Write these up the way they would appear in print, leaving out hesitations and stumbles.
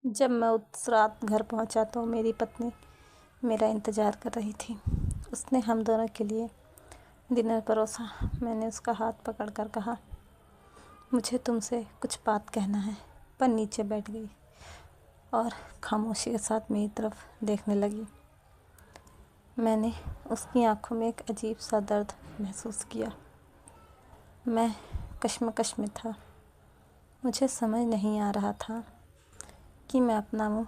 जब मैं उस रात घर पहुंचा तो मेरी पत्नी मेरा इंतज़ार कर रही थी। उसने हम दोनों के लिए डिनर परोसा। मैंने उसका हाथ पकड़कर कहा, मुझे तुमसे कुछ बात कहना है, पर नीचे बैठ गई और खामोशी के साथ मेरी तरफ देखने लगी। मैंने उसकी आंखों में एक अजीब सा दर्द महसूस किया। मैं कश्मकश में था। मुझे समझ नहीं आ रहा था कि मैं अपना मुंह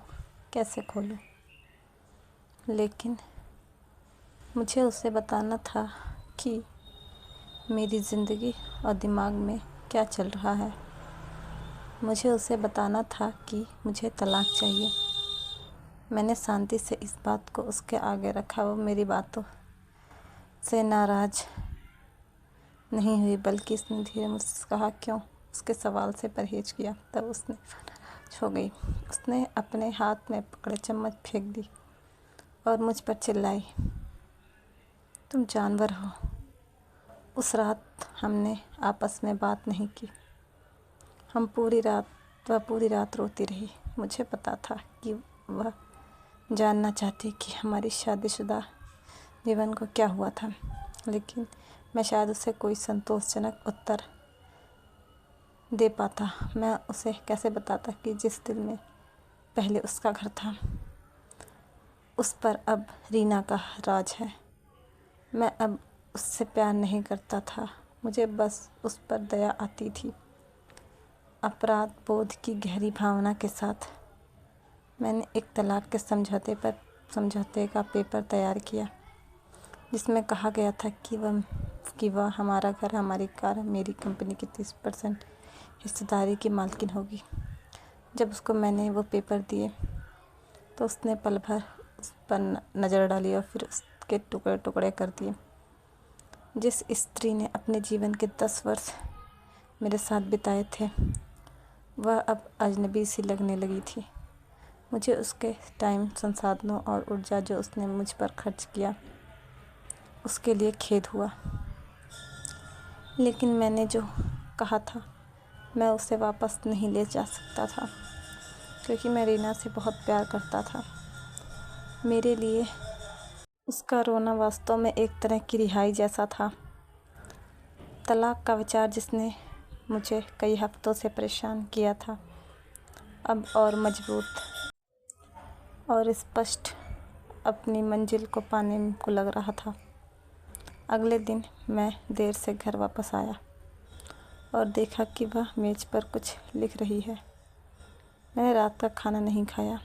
कैसे खोलूं, लेकिन मुझे उसे बताना था कि मेरी ज़िंदगी और दिमाग में क्या चल रहा है। मुझे उसे बताना था कि मुझे तलाक चाहिए। मैंने शांति से इस बात को उसके आगे रखा। वो मेरी बातों से नाराज़ नहीं हुई, बल्कि उसने धीरे मुझसे कहा, क्यों? उसके सवाल से परहेज किया। तब उसने नाराज़ हो गई। उसने अपने हाथ में पकड़े चम्मच फेंक दी और मुझ पर चिल्लाई, तुम जानवर हो। उस रात हमने आपस में बात नहीं की। वह पूरी रात रोती रही। मुझे पता था कि वह जानना चाहती कि हमारी शादीशुदा जीवन को क्या हुआ था, लेकिन मैं शायद उसे कोई संतोषजनक उत्तर दे पाता। मैं उसे कैसे बताता कि जिस दिल में पहले उसका घर था, उस पर अब रीना का राज है। मैं अब उससे प्यार नहीं करता था, मुझे बस उस पर दया आती थी। अपराध बोध की गहरी भावना के साथ मैंने एक तलाक के समझौते का पेपर तैयार किया, जिसमें कहा गया था कि वह हमारा घर, हमारी कार, मेरी कंपनी की 30% हिस्सेदारी की मालकिन होगी। जब उसको मैंने वो पेपर दिए तो उसने पल भर उस पर नज़र डाली और फिर उसके टुकड़े टुकड़े कर दिए। जिस स्त्री ने अपने जीवन के 10 वर्ष मेरे साथ बिताए थे, वह अब अजनबी सी लगने लगी थी। मुझे उसके टाइम, संसाधनों और ऊर्जा जो उसने मुझ पर खर्च किया, उसके लिए खेद हुआ। लेकिन मैंने जो कहा था, मैं उसे वापस नहीं ले जा सकता था, क्योंकि मैं रीना से बहुत प्यार करता था। मेरे लिए उसका रोना वास्तव में एक तरह की रिहाई जैसा था। तलाक का विचार, जिसने मुझे कई हफ्तों से परेशान किया था, अब और मजबूत और स्पष्ट अपनी मंजिल को पाने को लग रहा था। अगले दिन मैं देर से घर वापस आया और देखा कि वह मेज़ पर कुछ लिख रही है। मैंने रात का खाना नहीं खाया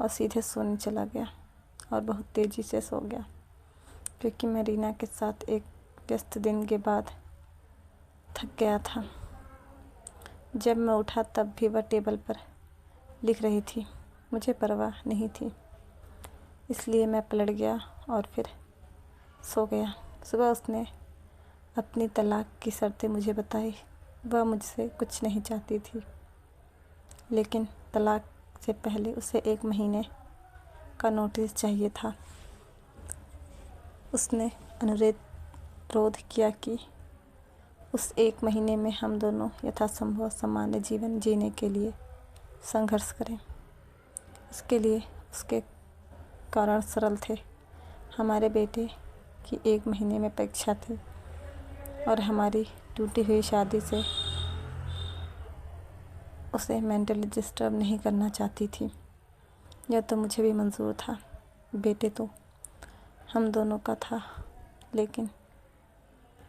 और सीधे सोने चला गया और बहुत तेज़ी से सो गया, क्योंकि मैं रीना के साथ एक व्यस्त दिन के बाद थक गया था। जब मैं उठा तब भी वह टेबल पर लिख रही थी। मुझे परवाह नहीं थी, इसलिए मैं पलट गया और फिर सो गया। सुबह उसने अपनी तलाक की शर्तें मुझे बताई। वह मुझसे कुछ नहीं चाहती थी, लेकिन तलाक से पहले उसे 1 महीने का नोटिस चाहिए था। उसने अनुरोध किया कि उस 1 महीने में हम दोनों यथासंभव सामान्य जीवन जीने के लिए संघर्ष करें। इसके लिए उसके कारण सरल थे। हमारे बेटे की 1 महीने में परीक्षा थी और हमारी टूटी हुई शादी से उसे मेंटली डिस्टर्ब नहीं करना चाहती थी। यह तो मुझे भी मंजूर था। बेटे तो हम दोनों का था, लेकिन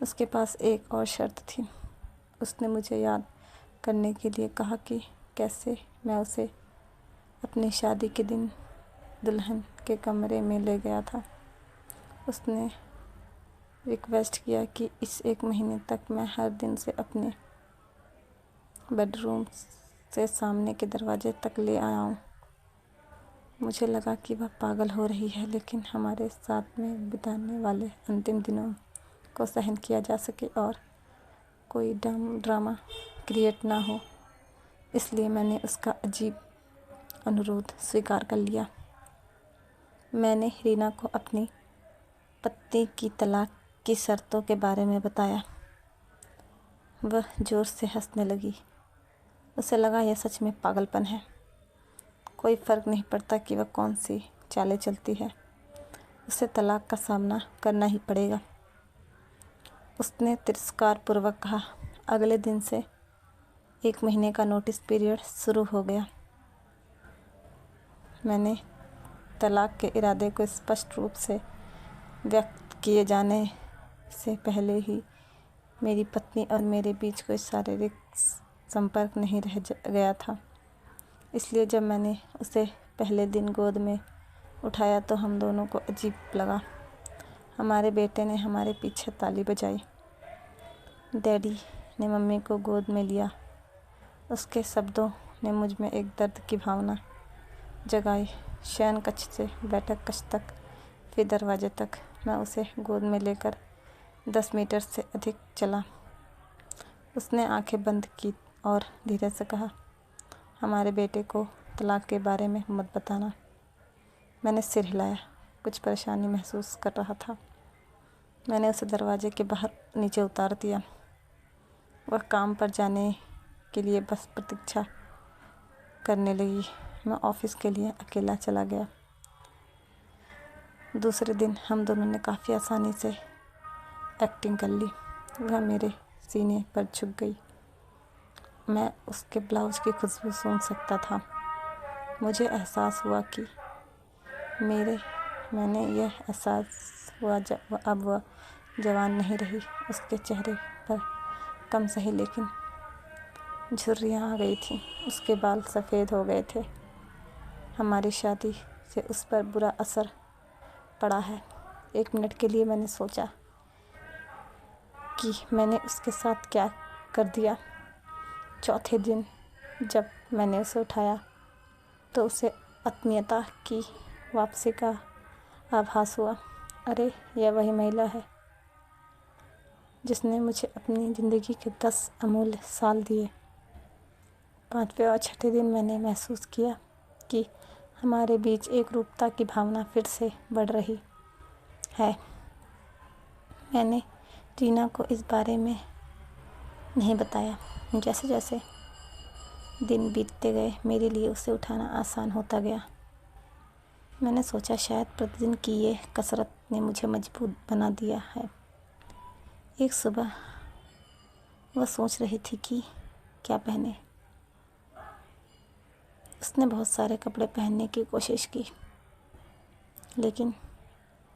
उसके पास एक और शर्त थी। उसने मुझे याद करने के लिए कहा कि कैसे मैं उसे अपनी शादी के दिन दुल्हन के कमरे में ले गया था। उसने रिक्वेस्ट किया कि इस 1 महीने तक मैं हर दिन से अपने बेडरूम से सामने के दरवाजे तक ले आऊं। मुझे लगा कि वह पागल हो रही है, लेकिन हमारे साथ में बिताने वाले अंतिम दिनों को सहन किया जा सके और कोई ड्रामा क्रिएट ना हो, इसलिए मैंने उसका अजीब अनुरोध स्वीकार कर लिया। मैंने रीना को अपनी पति की तलाक की शर्तों के बारे में बताया। वह जोर से हंसने लगी। उसे लगा यह सच में पागलपन है। कोई फ़र्क नहीं पड़ता कि वह कौन सी चालें चलती है, उसे तलाक का सामना करना ही पड़ेगा। उसने तिरस्कारपूर्वक कहा। अगले दिन से 1 महीने का नोटिस पीरियड शुरू हो गया। मैंने तलाक के इरादे को स्पष्ट रूप से व्यक्त किए जाने से पहले ही मेरी पत्नी और मेरे बीच कोई शारीरिक संपर्क नहीं रह गया था। इसलिए जब मैंने उसे पहले दिन गोद में उठाया तो हम दोनों को अजीब लगा। हमारे बेटे ने हमारे पीछे ताली बजाई। डैडी ने मम्मी को गोद में लिया। उसके शब्दों ने मुझ में एक दर्द की भावना जगाई। शयन कक्ष से बैठक कक्ष तक, फिर दरवाजे तक। मैं उसे गोद में लेकर 10 मीटर से अधिक चला। उसने आंखें बंद की और धीरे से कहा, हमारे बेटे को तलाक के बारे में मत बताना। मैंने सिर हिलाया। कुछ परेशानी महसूस कर रहा था। मैंने उसे दरवाजे के बाहर नीचे उतार दिया। वह काम पर जाने के लिए बस प्रतीक्षा करने लगी। मैं ऑफिस के लिए अकेला चला गया। दूसरे दिन हम दोनों ने काफ़ी आसानी से एक्टिंग कर ली। वह मेरे सीने पर झुक गई। मैं उसके ब्लाउज की खुशबू सूंघ सकता था। मुझे एहसास हुआ कि मैंने यह एहसास हुआ जब अब वह जवान नहीं रही। उसके चेहरे पर कम सही लेकिन झुर्रियाँ आ गई थीं। उसके बाल सफ़ेद हो गए थे। हमारी शादी से उस पर बुरा असर पड़ा है। 1 मिनट के लिए मैंने सोचा कि मैंने उसके साथ क्या कर दिया। चौथे दिन जब मैंने उसे उठाया तो उसे आत्मीयता की वापसी का आभास हुआ। अरे, यह वही महिला है जिसने मुझे अपनी ज़िंदगी के 10 अमूल्य साल दिए। 5वें और 6ठे दिन मैंने महसूस किया कि हमारे बीच एकरूपता की भावना फिर से बढ़ रही है। मैंने टीना को इस बारे में नहीं बताया। जैसे जैसे दिन बीतते गए मेरे लिए उसे उठाना आसान होता गया। मैंने सोचा शायद प्रतिदिन की ये कसरत ने मुझे मजबूत बना दिया है। एक सुबह वह सोच रही थी कि क्या पहने। उसने बहुत सारे कपड़े पहनने की कोशिश की, लेकिन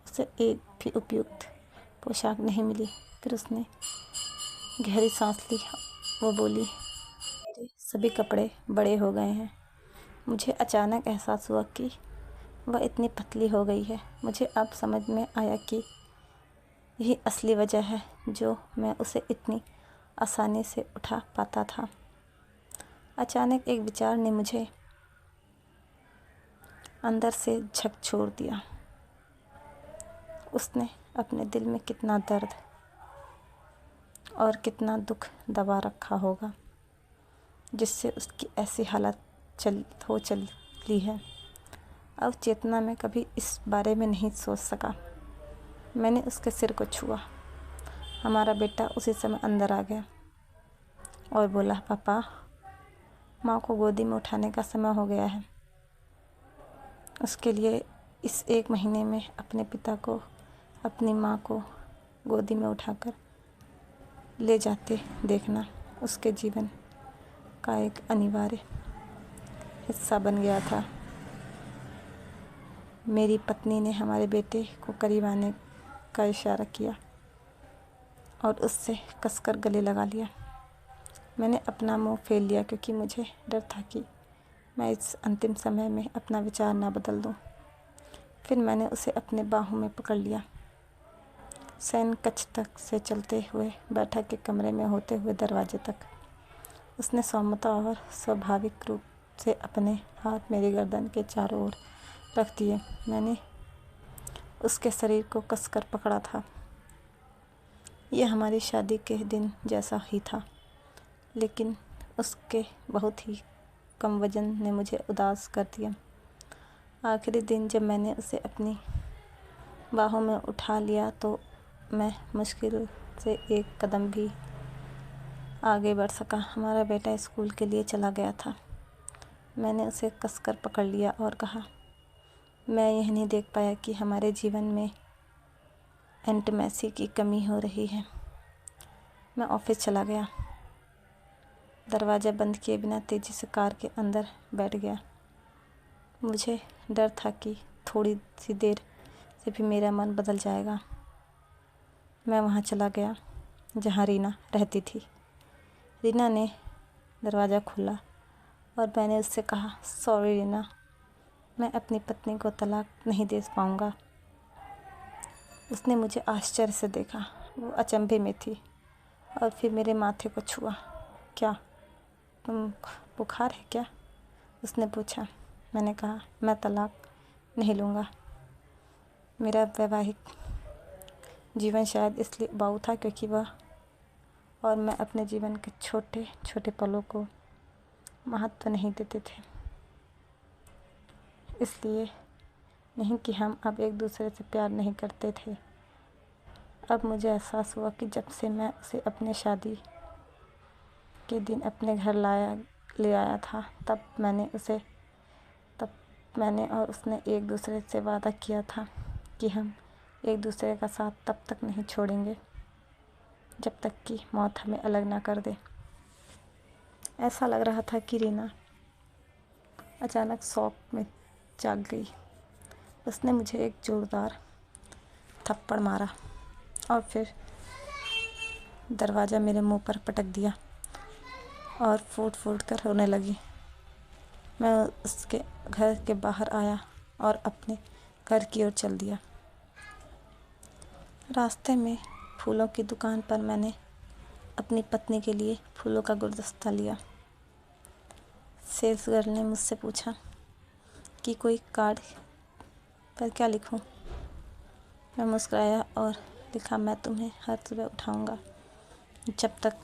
उसे एक भी उपयुक्त पोशाक नहीं मिली। फिर उसने गहरी सांस ली। वो बोली, मेरे सभी कपड़े बड़े हो गए हैं। मुझे अचानक एहसास हुआ कि वह इतनी पतली हो गई है। मुझे अब समझ में आया कि यही असली वजह है जो मैं उसे इतनी आसानी से उठा पाता था। अचानक एक विचार ने मुझे अंदर से झकझोर दिया। उसने अपने दिल में कितना दर्द और कितना दुख दबा रखा होगा जिससे उसकी ऐसी हालत चली है। अब चेतना में कभी इस बारे में नहीं सोच सका। मैंने उसके सिर को छुआ। हमारा बेटा उसी समय अंदर आ गया और बोला, पापा, माँ को गोदी में उठाने का समय हो गया है। उसके लिए इस 1 महीने में अपने पिता को, अपनी माँ को गोदी में उठाकर ले जाते देखना उसके जीवन का एक अनिवार्य हिस्सा बन गया था। मेरी पत्नी ने हमारे बेटे को करीब आने का इशारा किया और उससे कसकर गले लगा लिया। मैंने अपना मुंह फेर लिया क्योंकि मुझे डर था कि मैं इस अंतिम समय में अपना विचार ना बदल दूं। फिर मैंने उसे अपने बाहों में पकड़ लिया। शयन कक्ष तक से चलते हुए बैठक के कमरे में होते हुए दरवाजे तक। उसने सौम्यता और स्वाभाविक रूप से अपने हाथ मेरी गर्दन के चारों ओर रख दिए। मैंने उसके शरीर को कसकर पकड़ा था। यह हमारी शादी के दिन जैसा ही था, लेकिन उसके बहुत ही कम वजन ने मुझे उदास कर दिया। आखिरी दिन जब मैंने उसे अपनी बाहों में उठा लिया तो मैं मुश्किल से एक कदम भी आगे बढ़ सका। हमारा बेटा स्कूल के लिए चला गया था। मैंने उसे कसकर पकड़ लिया और कहा, मैं यह नहीं देख पाया कि हमारे जीवन में इंटीमेसी की कमी हो रही है। मैं ऑफिस चला गया। दरवाज़ा बंद किए बिना तेज़ी से कार के अंदर बैठ गया। मुझे डर था कि थोड़ी सी देर से भी मेरा मन बदल जाएगा। मैं वहाँ चला गया जहाँ रीना रहती थी। रीना ने दरवाज़ा खोला और मैंने उससे कहा, सॉरी रीना, मैं अपनी पत्नी को तलाक नहीं दे पाऊँगा। उसने मुझे आश्चर्य से देखा। वो अचंभे में थी और फिर मेरे माथे को छुआ। क्या तुम बुखार है क्या? उसने पूछा। मैंने कहा, मैं तलाक नहीं लूँगा। मेरा वैवाहिक जीवन शायद इसलिए उबाऊ था क्योंकि वह और मैं अपने जीवन के छोटे छोटे पलों को महत्व नहीं देते थे। इसलिए नहीं कि हम अब एक दूसरे से प्यार नहीं करते थे। अब मुझे एहसास हुआ कि जब से मैं उसे अपने शादी के दिन अपने घर ले आया था, तब मैंने और उसने एक दूसरे से वादा किया था कि हम एक दूसरे का साथ तब तक नहीं छोड़ेंगे जब तक कि मौत हमें अलग ना कर दे। ऐसा लग रहा था कि रीना अचानक शौक में जाग गई। उसने मुझे एक जोरदार थप्पड़ मारा और फिर दरवाज़ा मेरे मुंह पर पटक दिया और फूट फूट कर रोने लगी। मैं उसके घर के बाहर आया और अपने घर की ओर चल दिया। रास्ते में फूलों की दुकान पर मैंने अपनी पत्नी के लिए फूलों का गुलदस्ता लिया। सेल्स गर्ल ने मुझसे पूछा कि कोई कार्ड पर क्या लिखूं। मैं मुस्कुराया और लिखा, मैं तुम्हें हर सुबह उठाऊंगा जब तक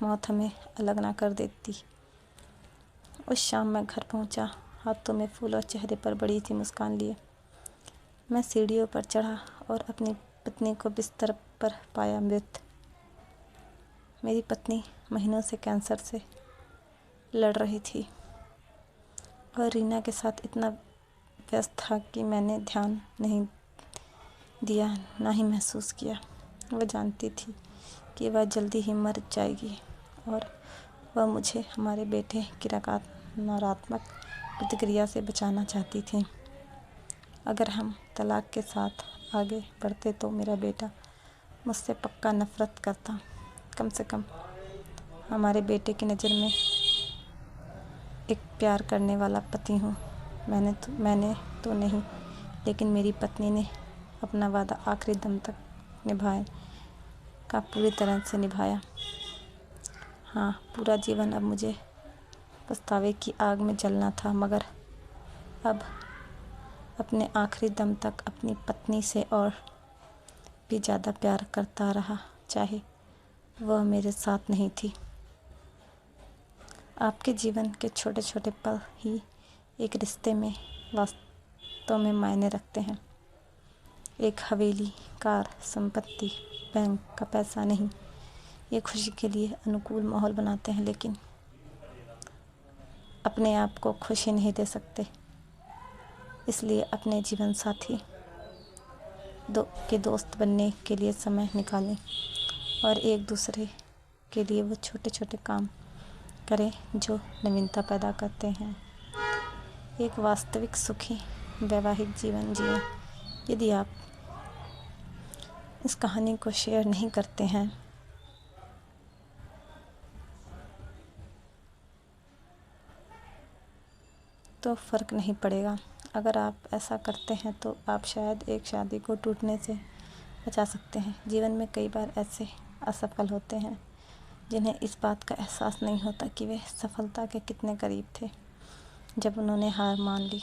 मौत हमें अलग ना कर देती। उस शाम मैं घर पहुंचा, हाथों में फूल और चेहरे पर बड़ी सी मुस्कान लिए। मैं सीढ़ियों पर चढ़ा और अपनी पत्नी को बिस्तर पर पाया मृत। मेरी पत्नी महीनों से कैंसर से लड़ रही थी और रीना के साथ इतना व्यस्त था कि मैंने ध्यान नहीं दिया, ना ही महसूस किया। वह जानती थी कि वह जल्दी ही मर जाएगी और वह मुझे हमारे बेटे की नकारात्मक प्रतिक्रिया से बचाना चाहती थी। अगर हम तलाक के साथ आगे बढ़ते तो मेरा बेटा मुझसे पक्का नफरत करता। कम से कम हमारे बेटे की नज़र में एक प्यार करने वाला पति हूँ। मैंने तो नहीं, लेकिन मेरी पत्नी ने अपना वादा आखिरी दम तक पूरी तरह से निभाया। हाँ, पूरा जीवन अब मुझे पछतावे की आग में जलना था, मगर अब अपने आखिरी दम तक अपनी पत्नी से और भी ज़्यादा प्यार करता रहा, चाहे वह मेरे साथ नहीं थी। आपके जीवन के छोटे छोटे पल ही एक रिश्ते में वास्तव में मायने रखते हैं। एक हवेली, कार, संपत्ति, बैंक का पैसा नहीं, ये खुशी के लिए अनुकूल माहौल बनाते हैं, लेकिन अपने आप को खुशी नहीं दे सकते। इसलिए अपने जीवन साथी के दोस्त बनने के लिए समय निकालें और एक दूसरे के लिए वो छोटे छोटे काम करें जो नवीनता पैदा करते हैं। एक वास्तविक सुखी वैवाहिक जीवन जिएं। यदि आप इस कहानी को शेयर नहीं करते हैं तो फ़र्क नहीं पड़ेगा। अगर आप ऐसा करते हैं तो आप शायद एक शादी को टूटने से बचा सकते हैं। जीवन में कई बार ऐसे असफल होते हैं जिन्हें इस बात का एहसास नहीं होता कि वे सफलता के कितने करीब थे। जब उन्होंने हार मान ली